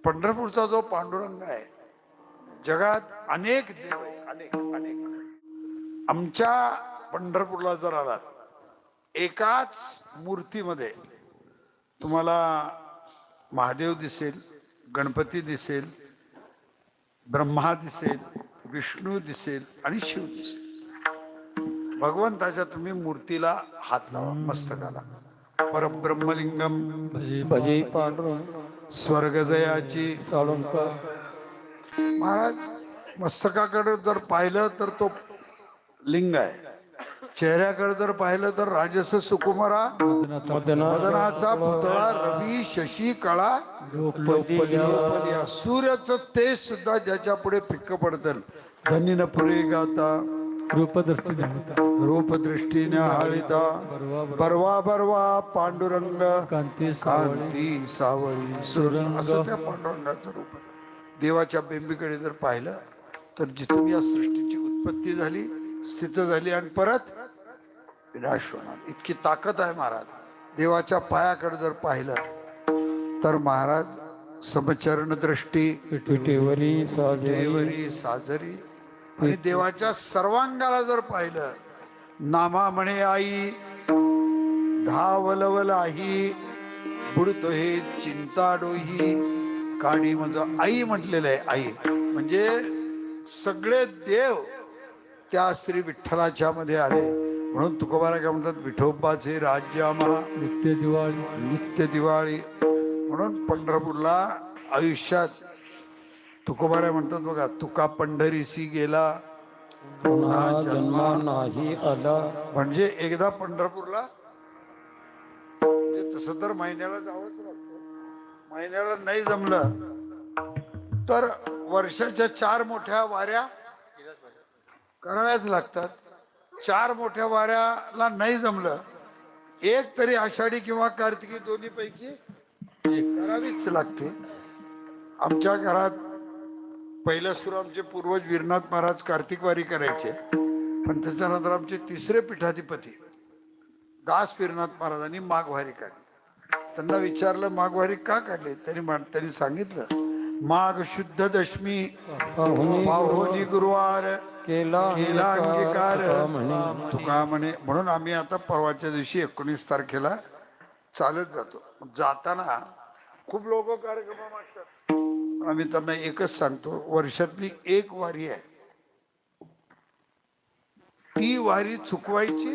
पंढरपूरचा जो पांडुरंग आहे, जगात अनेक देव आहे, अनेक अनेक. आमच्या पंढरपूरला जर आलात एकाच मूर्तीमध्ये तुम्हाला महादेव दिसेल, गणपती दिसेल, ब्रह्मा दिसेल, विष्णू दिसेल आणि शिव दिसेल. भगवंताच्या तुम्ही मूर्तीला हात लावा, मस्तकाला. परब्रह्मलिंगम भजे पांडुरंग स्वर्गजयाची साळुंका. महाराज मस्तकाकडे जर पाहिलं तर तो लिंग आहे, चेहऱ्याकडे जर पाहिलं तर राजस सुकुमारा मदनाचा पुतळा रवी शशी कळा लोपलिया. सूर्याचं तेज सुद्धा ज्याच्या पुढे फिक्क पडतं धनीन पुरे गाता रूपदृष्टीने हाळिता. बरवा बरवा पांडुरंग कांती सावळी सुरंग. असं त्या पांडुरंगाचं रूप आहे. देवाच्या बिंबीकडे जर पाहिलं तर जिथून या सृष्टीची उत्पत्ती झाली, स्थित झाली आणि परत विनाश होणार, इतकी ताकद आहे महाराज. देवाच्या पायाकडे जर पाहिलं तर महाराज समचरण दृष्टी देवरी साजरी. आणि देवाच्या सर्वांगाला जर पाहिलं, नामा म्हणे आई धावलवल आई बुडतो हे चिंता डोही. काणी म्हणजे आई म्हटलेलं आहे. आई म्हणजे सगळे देव त्या श्री विठ्ठलाच्या मध्ये आले. म्हणून तुकोबारा काय म्हणतात, विठोबाचे राज्य आम्हा नित्य दिवाळी. म्हणून पंढरपूरला आयुष्यात तुकोबारा म्हणतात बघा, तुका पंढरीसी गेला पुन्हा जन्मा नाही आला. म्हणजे एकदा पंढरपूरला तसं तर महिन्याला जावंच लागतं. महिन्याला नाही जमलं तर वर्षाच्या 4 मोठ्या वाऱ्या कराव्याच लागतात. 4 मोठ्या वाऱ्याला नाही जमलं, एक तरी आषाढी किंवा कार्तिकी दोन्ही पैकी करावीच लागते. आमच्या घरात पहिल्या सुरू आमचे पूर्वज वीरनाथ महाराज कार्तिक वारी करायचे, पण त्याच्यानंतर आमचे तिसरे पीठाधिपती दास वीरनाथ महाराजांनी माघवारी काढली. त्यांना विचारलं माघवारी का काढली, त्यांनी सांगितलं माघ शुद्ध दशमी पाहुणी गुरुवार केला अंगीकार तुका म्हणे. म्हणून आम्ही आता परवाच्या दिवशी 19 तारखेला चालत जातो. जाताना खूप लोक कार्यक्रम मागतात, आम्ही त्यांना एकच सांगतो, वर्षातली एक वारी आहे, ती वारी चुकवायची.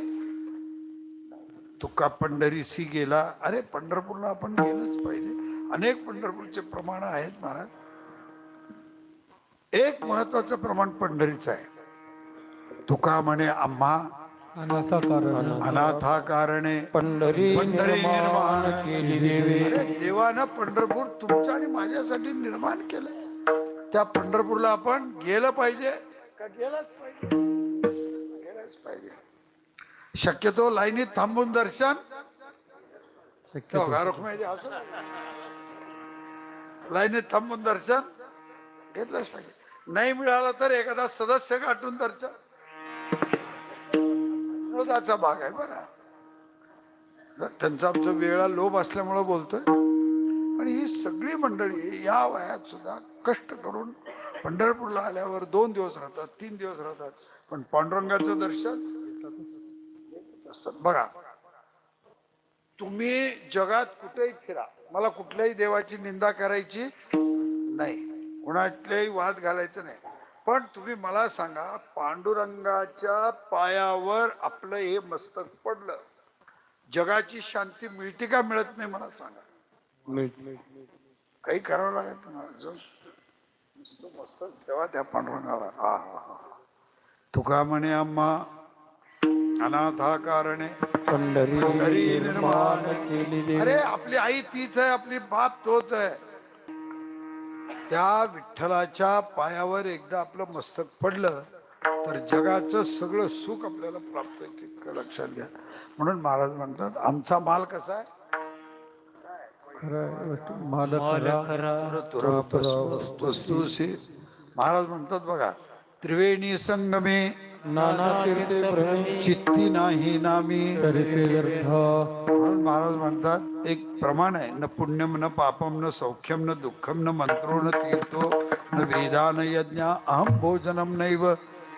तुका पंढरीसी गेला. अरे पंढरपूरला आपण गेलंच पाहिजे. अनेक पंढरपूरचे प्रमाण आहेत महाराज. एक महत्वाचं प्रमाण पंढरीचं आहे. तुका म्हणे आम्हा अनाथा कारणे पंढरी निर्माण केली. देवानं पंढरपूर तुमच्या आणि माझ्यासाठी निर्माण केलंय. त्या पंढरपूरला आपण गेलं पाहिजे का? गेलाच पाहिजे, गेलाच पाहिजे. शक्यतो लाईनीत थांबून दर्शन लाईनीत थांबून दर्शन घेतलंच पाहिजे. नाही मिळालं तर एखादा सदस्य गाठून दर्शन विनोदाचा भाग आहे बरं. त्यांचा आमचा वेळा लोभ असल्यामुळे बोलतोय. आणि ही सगळी मंडळी या वयात सुद्धा कष्ट करून पंढरपूरला आल्यावर 2 दिवस राहतात, 3 दिवस राहतात, पण पांडुरंगाचं दर्शन बघा. तुम्ही जगात कुठेही फिरा, मला कुठल्याही देवाची निंदा करायची नाही, कुणाच्याही वाद घालायचं नाही, पण तुम्ही मला सांगा, पांडुरंगाच्या पायावर आपलं हे मस्तक पडलं, जगाची शांती मिळते का मिळत नाही मला सांगा. काही करावं लागत तुम्हाला. मस्तक ठेवा त्या पांडुरंगाला. हा तुका म्हणे आम्हा अनाथा कारणे पंढरी निर्माण केली. अरे आपली आई तीच आहे, आपली बाप तोच आहे. त्या विठ्ठलाच्या पायावर एकदा आपलं मस्तक पडलं तर जगाचं सगळं सुख आपल्याला प्राप्त होईल, इतकं लक्षात घ्या. म्हणून महाराज म्हणतात आमचा माल कसा आहे, महाराज म्हणतात बघा, त्रिवेणी संगमे नाना कीर्ते भ्रमी चित्ती नाही नामी. करीते व्यर्थ म्हणून महाराज म्हणतात एक प्रमाण आहे, न पुण्यम न पापम न सौख्यम न दुःखम न मंत्रो न तीर्थो न वेदा न यज्ञ अहम भोजनम नैव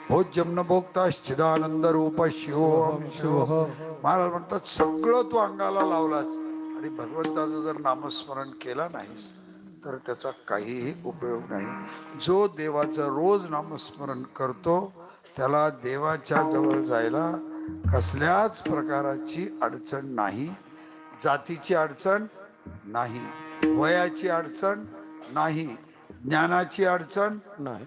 भोज्यम न भोक्ताश्चिदानंद रूप शिवोहम शिवोहम. महाराज म्हणतात सगळं तू अंगाला लावलास आणि भगवंताचं जर नामस्मरण केला नाहीस तर त्याचा काहीही उपयोग नाही. जो देवाचं रोज नामस्मरण करतो त्याला देवाच्या जवळ जायला कसल्याच प्रकाराची अडचण नाही. जातीची अडचण नाही, वयाची अडचण नाही, ज्ञानाची अडचण नाही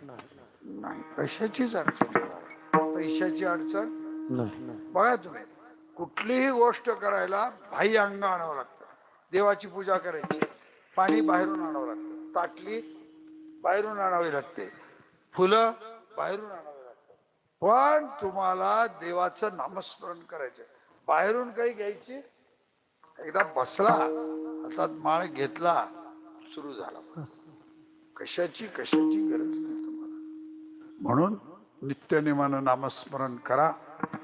नाही, पैशाचीच अडचण नाही. पैशाची अडचण नाही. बघा तुम्ही कुठलीही गोष्ट करायला भाई अंग आणावं लागतं. देवाची पूजा करायची पाणी बाहेरून आणावं लागतं, ताटली बाहेरून आणावी लागते, फुलं बाहेरून आणावी लागतात. पण तुम्हाला देवाचं नामस्मरण करायचं बाहेरून काही घ्यायची. एकदा बसला हातात माळ घेतला सुरू झाला. कशाची गरज नाही तुम्हाला. म्हणून नित्यनेमानं नामस्मरण करा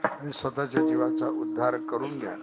आणि स्वतःच्या जीवाचा उद्धार करून घ्या.